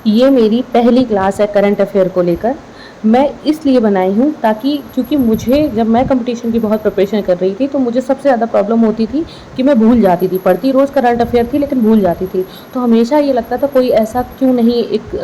ये मेरी पहली क्लास है करंट अफेयर को लेकर। मैं इसलिए बनाई हूँ ताकि क्योंकि मुझे जब मैं कंपटीशन की बहुत प्रिपरेशन कर रही थी तो मुझे सबसे ज़्यादा प्रॉब्लम होती थी कि मैं भूल जाती थी, पढ़ती रोज़ करंट अफेयर थी लेकिन भूल जाती थी। तो हमेशा ये लगता था कोई ऐसा क्यों नहीं एक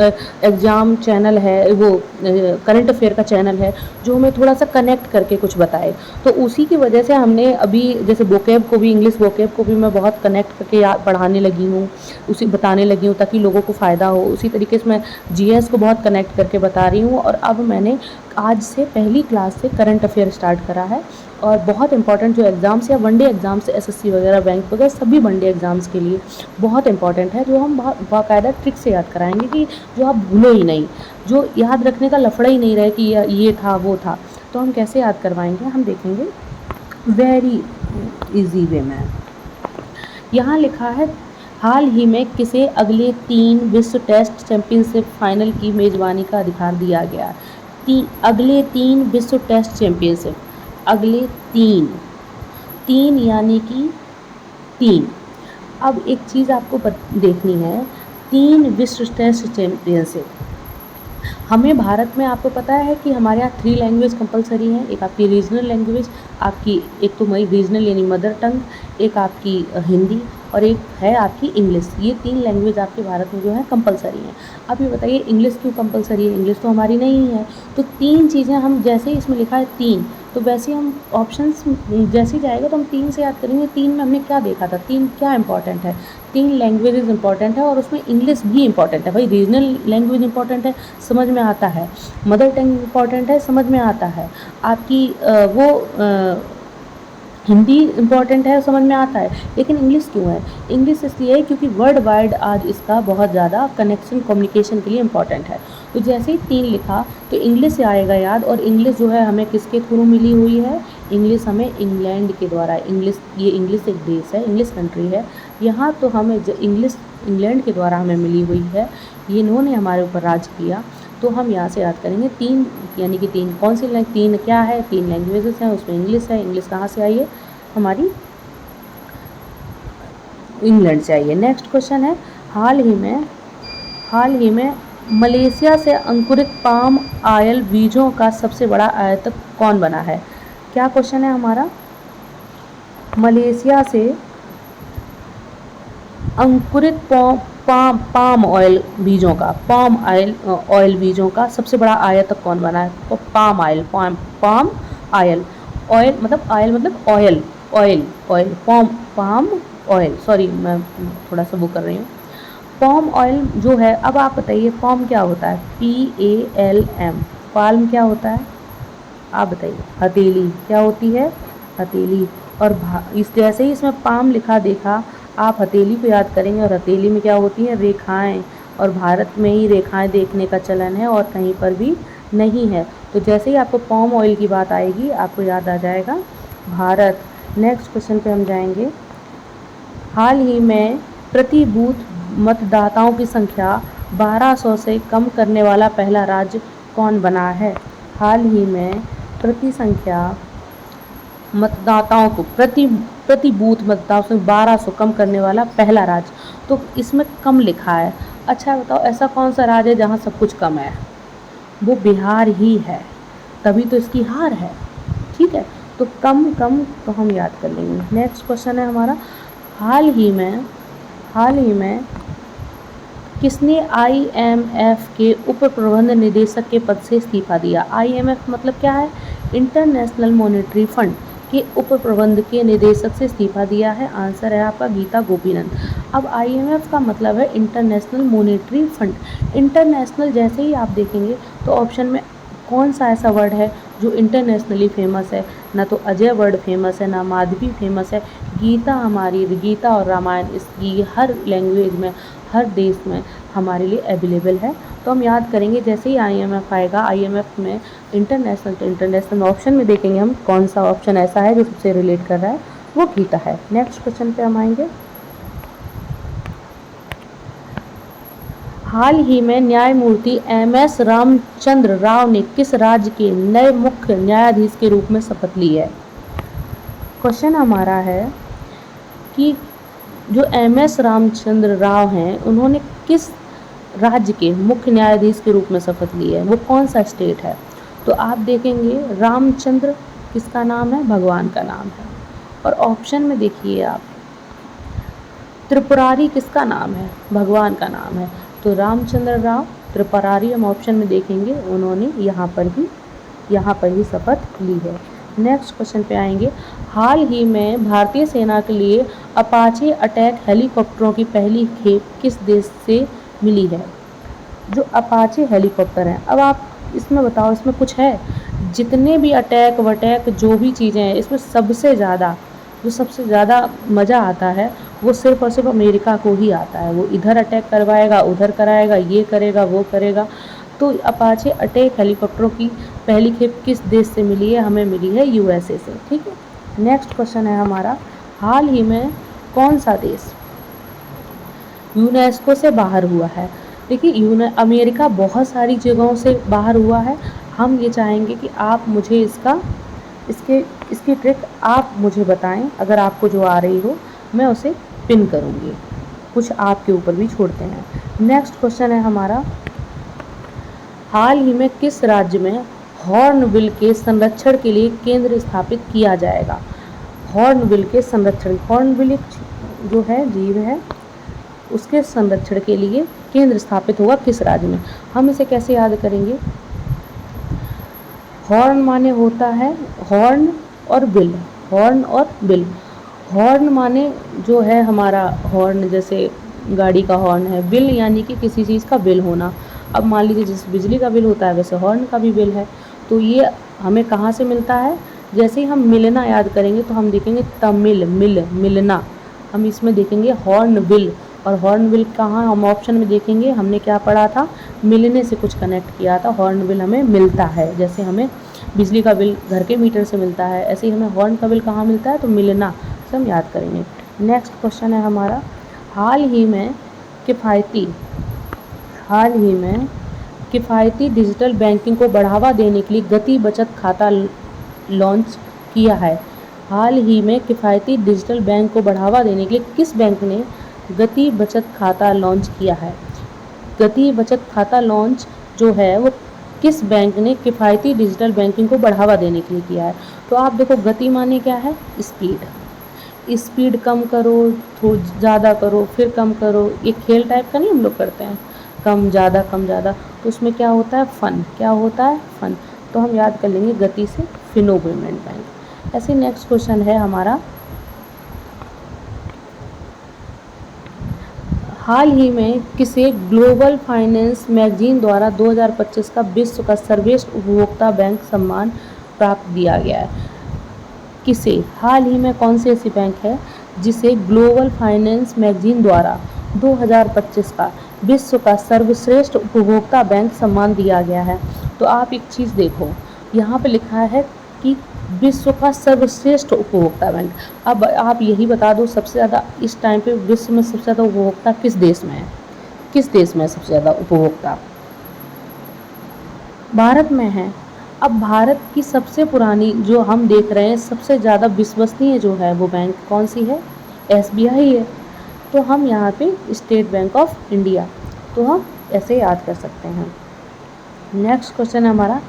एग्ज़ाम चैनल है, वो करंट अफेयर का चैनल है जो हमें थोड़ा सा कनेक्ट करके कुछ बताए। तो उसी की वजह से हमने अभी जैसे वोकैब को भी, इंग्लिश वोकैब को भी मैं बहुत कनेक्ट करके पढ़ाने लगी हूँ, उसी बताने लगी हूँ ताकि लोगों को फ़ायदा हो। उसी तरीके से मैं जीएस को बहुत कनेक्ट करके बता रही हूँ। और अब मैंने आज से पहली क्लास से करंट अफेयर स्टार्ट करा है और बहुत इंपॉर्टेंट जो एग्ज़ाम्स या वनडे एग्ज़ाम्स, एसएससी वगैरह, बैंक वगैरह, सभी वनडे एग्ज़ाम्स के लिए बहुत इंपॉर्टेंट है, जो हम बहुत बाकायदा ट्रिक से याद कराएंगे कि जो आप भूलो ही नहीं, जो याद रखने का लफड़ा ही नहीं रहे कि ये था वो था। तो हम कैसे याद करवाएंगे, हम देखेंगे वेरी इजी वे में। यहाँ लिखा है हाल ही में किसे अगले 3 विश्व टेस्ट चैंपियनशिप फाइनल की मेज़बानी का अधिकार दिया गया। अगले 3 विश्व टेस्ट चैंपियनशिप, अगले 3 यानी कि 3। अब एक चीज़ आपको देखनी है, 3 विश्व टेस्ट चैंपियनशिप। हमें भारत में आपको पता है कि हमारे यहाँ 3 लैंग्वेज कंपलसरी हैं। एक आपकी रीजनल लैंग्वेज, आपकी एक तो मई रीजनल यानी मदर टंग, एक आपकी हिंदी और एक है आपकी इंग्लिश। ये 3 लैंग्वेज आपके भारत में जो है कंपलसरी हैं। अब ये बताइए इंग्लिश क्यों कंपलसरी है? इंग्लिश तो हमारी नहीं है। तो 3 चीज़ें हम जैसे ही इसमें लिखा है 3, तो वैसे हम ऑप्शंस जैसे ही जाएगा तो हम 3 से याद करेंगे। 3 में हमने क्या देखा था, 3 क्या इंपॉर्टेंट है? 3 लैंग्वेजेस इंपॉर्टेंट है और उसमें इंग्लिश भी इंपॉर्टेंट है। भाई रीजनल लैंग्वेज इंपॉर्टेंट है, समझ में आता है। मदर टंग इंपॉर्टेंट है, समझ में आता है। आपकी हिंदी इंपॉर्टेंट है, समझ में आता है। लेकिन इंग्लिश क्यों है? इंग्लिश इसलिए है क्योंकि वर्ल्ड वाइड आज इसका बहुत ज़्यादा कनेक्शन, कम्युनिकेशन के लिए इंपॉर्टेंट है। तो जैसे ही 3 लिखा तो इंग्लिश से आएगा याद। और इंग्लिश जो है हमें किसके थ्रू मिली हुई है? इंग्लिश हमें इंग्लैंड के द्वारा। इंग्लिश, ये इंग्लिश एक देश है, इंग्लिश कंट्री है। यहाँ तो हमें इंग्लिश इंग्लैंड के द्वारा हमें मिली हुई है, ये इन्होंने हमारे ऊपर राज किया। तो हम यहाँ से याद करेंगे 3 यानी कि 3 कौन सी 3 क्या है? 3 लैंग्वेजेस हैं, उसमें इंग्लिश है। इंग्लिश कहाँ से आई है? हमारी इंग्लैंड से आई है। नेक्स्ट क्वेश्चन है, हाल ही में मलेशिया से अंकुरित पाम ऑयल बीजों का सबसे बड़ा आयातक कौन बना है? क्या क्वेश्चन है हमारा? मलेशिया से अंकुरित पाम ऑयल बीजों का, ऑयल बीजों का सबसे बड़ा आयातक कौन बना है? तो पाम ऑयल, ऑयल मतलब ऑयल, पाम ऑयल, सॉरी मैं थोड़ा सा वो कर रही हूँ। पाम ऑयल जो है, अब आप बताइए पाम क्या होता है? PALM, पाल्म क्या होता है? आप बताइए। हथेली क्या होती है? हथेली। और इस जैसे ही इसमें पाम लिखा देखा, आप हथेली को याद करेंगे और हथेली में क्या होती हैं? रेखाएं। और भारत में ही रेखाएं देखने का चलन है और कहीं पर भी नहीं है। तो जैसे ही आपको पाम ऑयल की बात आएगी आपको याद आ जाएगा भारत। नेक्स्ट क्वेश्चन पे हम जाएंगे, हाल ही में प्रति बूथ मतदाताओं की संख्या 1200 से कम करने वाला पहला राज्य कौन बना है? हाल ही में मतदाताओं को प्रति बूथ मतदाताओं से 1200 कम करने वाला पहला राज्य। तो इसमें कम लिखा है। अच्छा बताओ ऐसा कौन सा राज्य है जहाँ सब कुछ कम है? वो बिहार ही है, तभी तो इसकी हार है। ठीक है, तो कम तो हम याद कर लेंगे। नेक्स्ट क्वेश्चन है हमारा, हाल ही में किसने IMF के उप प्रबंध निदेशक के पद से इस्तीफा दिया? IMF मतलब क्या है? इंटरनेशनल मॉनेटरी फंड के उप प्रबंध के निदेशक से इस्तीफा दिया है। आंसर है आपका गीता गोपीनंद। अब IMF का मतलब है इंटरनेशनल मॉनेटरी फंड। इंटरनेशनल जैसे ही आप देखेंगे तो ऑप्शन में कौन सा ऐसा वर्ड है जो इंटरनेशनली फेमस है? ना तो अजय वर्ड फेमस है, ना माधवी फेमस है। गीता और रामायण इसकी हर लैंग्वेज में, हर देश में हमारे लिए अवेलेबल है। तो हम याद करेंगे जैसे ही IMF आएगा, IMF में इंटरनेशनल, तो इंटरनेशनल ऑप्शन में देखेंगे हम कौन सा ऑप्शन ऐसा है जो सबसे रिलेट कर रहा है, वो गीता है। नेक्स्ट क्वेश्चन पे हम आएंगे, हाल ही में न्यायमूर्ति MS रामचंद्र राव ने किस राज्य के नए मुख्य न्यायाधीश के रूप में शपथ ली है? क्वेश्चन हमारा है कि जो MS रामचंद्र राव हैं उन्होंने किस राज्य के मुख्य न्यायाधीश के रूप में शपथ ली है, वो कौन सा स्टेट है? तो आप देखेंगे रामचंद्र किसका नाम है? भगवान का नाम है। और ऑप्शन में देखिए आप, त्रिपुरारी किसका नाम है? भगवान का नाम है। तो रामचंद्र राव त्रिपुरारी हम ऑप्शन में देखेंगे, उन्होंने यहाँ पर ही शपथ ली है। नेक्स्ट क्वेश्चन पे आएंगे। हाल ही में भारतीय सेना के लिए अपाचे अटैक हेलीकॉप्टरों की पहली खेप किस देश से मिली है? जो अपाचे हेलीकॉप्टर हैं, अब आप इसमें बताओ, इसमें कुछ है? जितने भी अटैक वटैक जो भी चीज़ें हैं, इसमें सबसे ज़्यादा मज़ा आता है वो सिर्फ और सिर्फ अमेरिका को ही आता है। वो इधर अटैक करवाएगा, उधर कराएगा, ये करेगा, वो करेगा। तो अपाचे अटैक हेलीकॉप्टरों की पहली खेप किस देश से मिली है? हमें मिली है यूएसए से। ठीक है। नेक्स्ट क्वेश्चन है हमारा, हाल ही में कौन सा देश यूनेस्को से बाहर हुआ है? देखिए अमेरिका बहुत सारी जगहों से बाहर हुआ है। हम ये चाहेंगे कि आप मुझे इसकी ट्रिक आप मुझे बताएं, अगर आपको जो आ रही हो मैं उसे पिन करूँगी, कुछ आपके ऊपर भी छोड़ते हैं। नेक्स्ट क्वेश्चन है हमारा, हाल ही में किस राज्य में हॉर्नबिल के संरक्षण के लिए केंद्र स्थापित किया जाएगा? हॉर्नबिल के संरक्षण, हॉर्नबिल एक जो है जीव है, उसके संरक्षण के लिए केंद्र स्थापित होगा किस राज्य में? हम इसे कैसे याद करेंगे? हॉर्न माने होता है हॉर्न और बिल, हॉर्न और बिल। हॉर्न माने जो है हमारा हॉर्न, जैसे गाड़ी का हॉर्न है। बिल यानी कि किसी चीज़ का बिल होना। अब मान लीजिए जैसे बिजली का बिल होता है, वैसे हॉर्न का भी बिल है। तो ये हमें कहाँ से मिलता है? जैसे ही हम मिलना याद करेंगे तो हम देखेंगे तमिल, मिलना। हम इसमें देखेंगे हॉर्न बिल, और हॉर्न बिल कहाँ हम ऑप्शन में देखेंगे? हमने क्या पढ़ा था? मिलने से कुछ कनेक्ट किया था। हॉर्न बिल हमें मिलता है, जैसे हमें बिजली का बिल घर के मीटर से मिलता है, ऐसे ही हमें हॉर्न का बिल कहाँ मिलता है? तो मिलना से हम याद करेंगे। नेक्स्ट क्वेश्चन है हमारा, हाल ही में किफ़ायती डिजिटल बैंकिंग को बढ़ावा देने के लिए गति बचत खाता लॉन्च किया है। हाल ही में किफ़ायती डिजिटल बैंक को बढ़ावा देने के लिए किस बैंक ने गति बचत खाता लॉन्च किया है? गति बचत खाता लॉन्च जो है वो किस बैंक ने किफ़ायती डिजिटल बैंकिंग को बढ़ावा देने के लिए किया है? तो आप देखो, गति माने क्या है? स्पीड कम करो, थोड़ा ज़्यादा करो, फिर कम करो। ये खेल टाइप का नहीं हम लोग करते हैं, कम ज़्यादा कम ज़्यादा। तो उसमें क्या होता है? फन। क्या होता है? फन। तो हम याद कर लेंगे गति से फिनो पेमेंट बैंक। ऐसे नेक्स्ट क्वेश्चन है हमारा, हाल ही में किसे ग्लोबल फाइनेंस मैगजीन द्वारा 2025 का विश्व का सर्वश्रेष्ठ उपभोक्ता बैंक सम्मान प्राप्त दिया गया है? किसे? हाल ही में कौन सी ऐसी बैंक है जिसे ग्लोबल फाइनेंस मैगजीन द्वारा 2025 का विश्व का सर्वश्रेष्ठ उपभोक्ता बैंक सम्मान दिया गया है? तो आप एक चीज़ देखो, यहाँ पे लिखा है कि विश्व का सर्वश्रेष्ठ उपभोक्ता बैंक। अब आप यही बता दो, सबसे ज़्यादा इस टाइम पे विश्व में सबसे ज़्यादा उपभोक्ता किस देश में है? किस देश में सबसे ज़्यादा उपभोक्ता? भारत में है। अब भारत की सबसे पुरानी जो हम देख रहे हैं, सबसे ज़्यादा विश्वसनीय जो है वो बैंक कौन सी है? एसबीआई है। तो हम यहाँ पे स्टेट बैंक ऑफ इंडिया, तो हम ऐसे याद कर सकते हैं। नेक्स्ट क्वेश्चन है हमारा,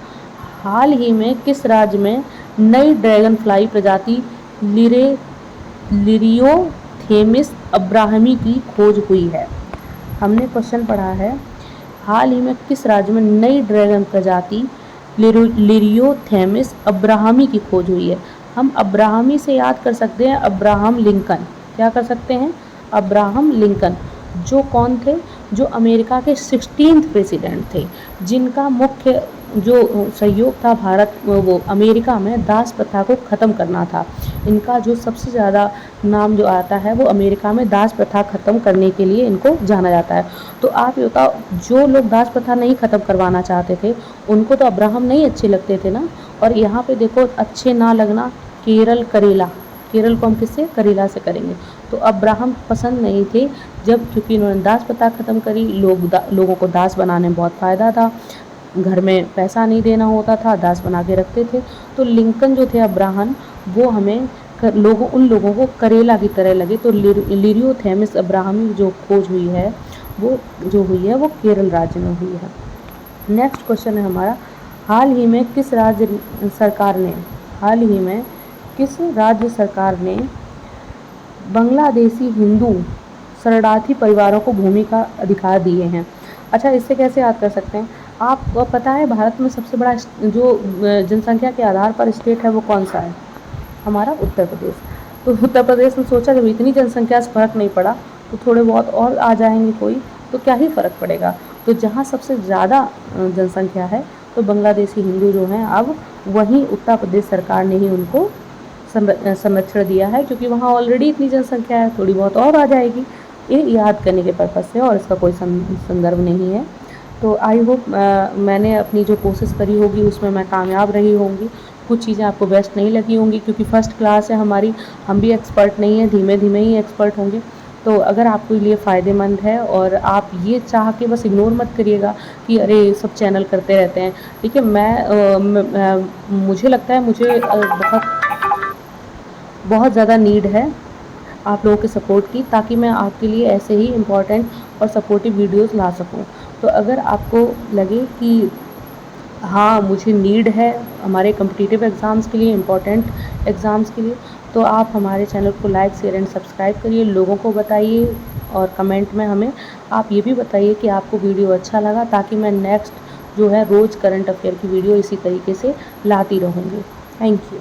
हाल ही में किस राज्य में नई ड्रैगन फ्लाई प्रजाति लिरियोथेमिस अब्राहमी की खोज हुई है? हमने क्वेश्चन पढ़ा है, हाल ही में किस राज्य में नई ड्रैगन प्रजाति लिरियोथेमिस अब्राहमी की खोज हुई है? हम अब्राहमी से याद कर सकते हैं अब्राहम लिंकन। क्या कर सकते हैं? अब्राहम लिंकन, जो कौन थे? जो अमेरिका के 16th प्रेसिडेंट थे, जिनका मुख्य जो सहयोग था भारत वो अमेरिका में दास प्रथा को ख़त्म करना था। इनका जो सबसे ज़्यादा नाम जो आता है वो अमेरिका में दास प्रथा ख़त्म करने के लिए इनको जाना जाता है। तो आप ये बताओ, जो लोग दास प्रथा नहीं ख़त्म करवाना चाहते थे उनको तो अब्राहम नहीं अच्छे लगते थे ना। और यहाँ पे देखो, अच्छे ना लगना, करेला, केरल को हम किससे? करेला से करेंगे। तो अब्राहम पसंद नहीं थे, जब क्योंकि इन्होंने दास प्रथा ख़त्म करी। लोगों को दास बनाने में बहुत फ़ायदा था, घर में पैसा नहीं देना होता था, दास बना के रखते थे। तो लिंकन जो थे अब्राहम, वो हमें उन लोगों को करेला की तरह लगे। तो लिरियोथेमिस अब्राहमी जो खोज हुई है वो जो हुई है वो केरल राज्य में हुई है। नेक्स्ट क्वेश्चन है हमारा, हाल ही में किस राज्य सरकार ने बांग्लादेशी हिंदू शरणार्थी परिवारों को भूमि का अधिकार दिए हैं? अच्छा, इससे कैसे याद कर सकते हैं? आपको पता है भारत में सबसे बड़ा जो जनसंख्या के आधार पर स्टेट है वो कौन सा है? हमारा उत्तर प्रदेश। तो उत्तर प्रदेश में सोचा जब इतनी जनसंख्या से फ़र्क नहीं पड़ा तो थोड़े बहुत और आ जाएंगे कोई, तो क्या ही फ़र्क पड़ेगा। तो जहाँ सबसे ज़्यादा जनसंख्या है तो बांग्लादेशी हिंदू जो हैं अब वहीं उत्तर प्रदेश सरकार ने ही उनको संरक्षण दिया है, क्योंकि वहाँ ऑलरेडी इतनी जनसंख्या है, थोड़ी बहुत और आ जाएगी। ये याद करने के पर्पज़ से, और इसका कोई संदर्भ नहीं है। तो आई होप मैंने अपनी जो कोशिश करी होगी उसमें मैं कामयाब रही होंगी। कुछ चीज़ें आपको बेस्ट नहीं लगी होंगी क्योंकि फ़र्स्ट क्लास है हमारी, हम भी एक्सपर्ट नहीं हैं, धीमे धीमे ही एक्सपर्ट होंगे। तो अगर आपको लिए फ़ायदेमंद है और आप ये चाह के बस इग्नोर मत करिएगा कि अरे सब चैनल करते रहते हैं, ठीक है। मुझे लगता है मुझे बहुत ज़्यादा नीड है आप लोगों के सपोर्ट की, ताकि मैं आपके लिए ऐसे ही इम्पॉर्टेंट और सपोर्टिव वीडियोस ला सकूं। तो अगर आपको लगे कि हाँ मुझे नीड है हमारे कॉम्पिटिटिव एग्ज़ाम्स के लिए, इम्पॉर्टेंट एग्ज़ाम्स के लिए, तो आप हमारे चैनल को लाइक शेयर एंड सब्सक्राइब करिए, लोगों को बताइए, और कमेंट में हमें आप ये भी बताइए कि आपको वीडियो अच्छा लगा, ताकि मैं नेक्स्ट जो है रोज़ करंट अफेयर की वीडियो इसी तरीके से लाती रहूँगी। Thank you.